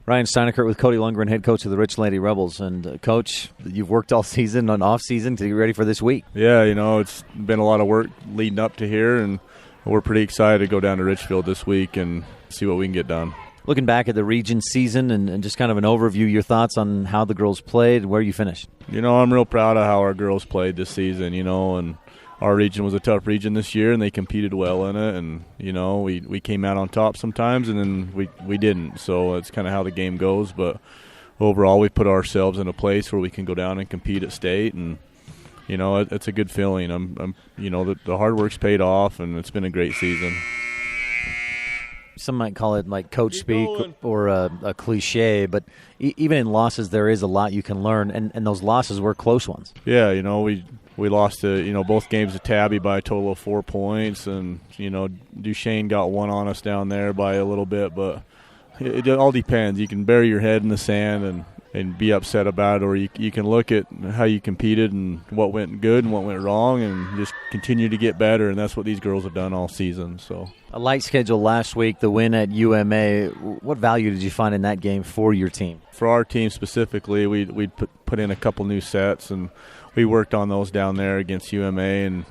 Ryan Steinekert with Cody Lundgren, head coach of the Rich Lady Rebels. And, Coach, you've worked all season on off-season to get ready for this week. Yeah, it's been a lot of work leading up to here, and we're pretty excited to go down to Richfield this week and see what we can get done. Looking back at the region season and just kind of an overview, your thoughts on how the girls played, where you finished? I'm real proud of how our girls played this season, and our region was a tough region this year, and they competed well in it. And, we came out on top sometimes, and then we didn't. So it's kind of how the game goes. But overall, we put ourselves in a place where we can go down and compete at state. And, it's a good feeling. The hard work's paid off, and it's been a great season. Some might call it like coach speak or a cliche, but even in losses, there is a lot you can learn, and those losses were close ones. Yeah, we lost to, both games to Tabby by a total of 4 points, and, Duchesne got one on us down there by a little bit, but it all depends. You can bury your head in the sand and be upset about it, or you can look at how you competed and what went good and what went wrong and just continue to get better, and that's what these girls have done all season. So a light schedule last week, the win at UMA. What value did you find in that game for your team? For our team specifically, we put in a couple new sets, and we worked on those down there against UMA, and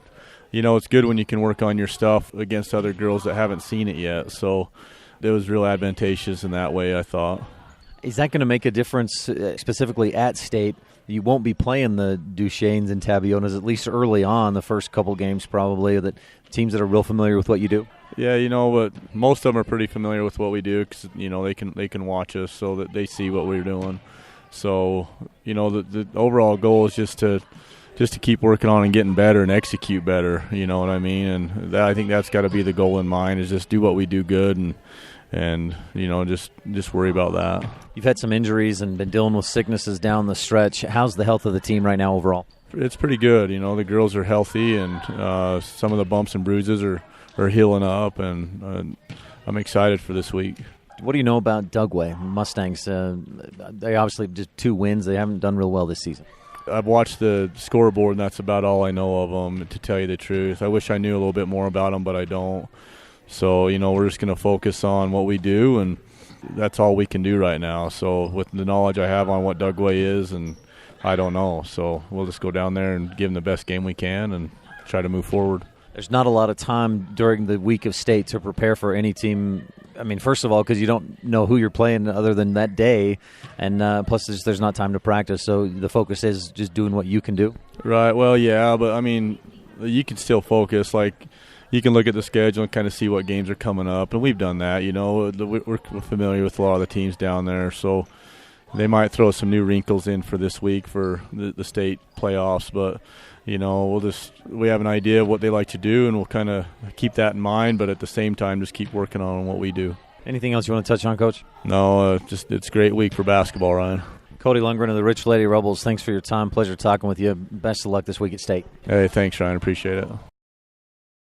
it's good when you can work on your stuff against other girls that haven't seen it yet. So it was real advantageous in that way, I thought. Is that going to make a difference specifically at state? You won't be playing the Duchesnes and Tabionas, at least early on, the first couple games probably, that teams that are real familiar with what you do? Yeah, but most of them are pretty familiar with what we do because, they can watch us so that they see what we're doing. So, the overall goal is just to keep working on and getting better and execute better, you know what I mean? And I think that's got to be the goal in mind, is just do what we do good and just worry about that. You've had some injuries and been dealing with sicknesses down the stretch. How's the health of the team right now overall? It's pretty good. The girls are healthy, and some of the bumps and bruises are healing up, and I'm excited for this week. What do you know about Dugway Mustangs? They obviously just 2 wins. They haven't done real well this season. I've watched the scoreboard, and that's about all I know of them, to tell you the truth. I wish I knew a little bit more about them, but I don't. So, we're just going to focus on what we do, and that's all we can do right now. So with the knowledge I have on what Dugway is, and I don't know. So we'll just go down there and give them the best game we can and try to move forward. There's not a lot of time during the week of state to prepare for any team. I mean, first of all, because you don't know who you're playing other than that day, and plus there's not time to practice. So the focus is just doing what you can do. Right. Well, yeah, but, I mean, you can still focus. Like, you can look at the schedule and kind of see what games are coming up, and we've done that. We're familiar with a lot of the teams down there, so they might throw some new wrinkles in for this week for the state playoffs, but we have an idea of what they like to do, and we'll kind of keep that in mind, but at the same time just keep working on what we do. Anything else you want to touch on, Coach? No, it's a great week for basketball, Ryan. Cody Lundgren of the Rich Lady Rebels, thanks for your time. Pleasure talking with you. Best of luck this week at state. Hey, thanks, Ryan. Appreciate it.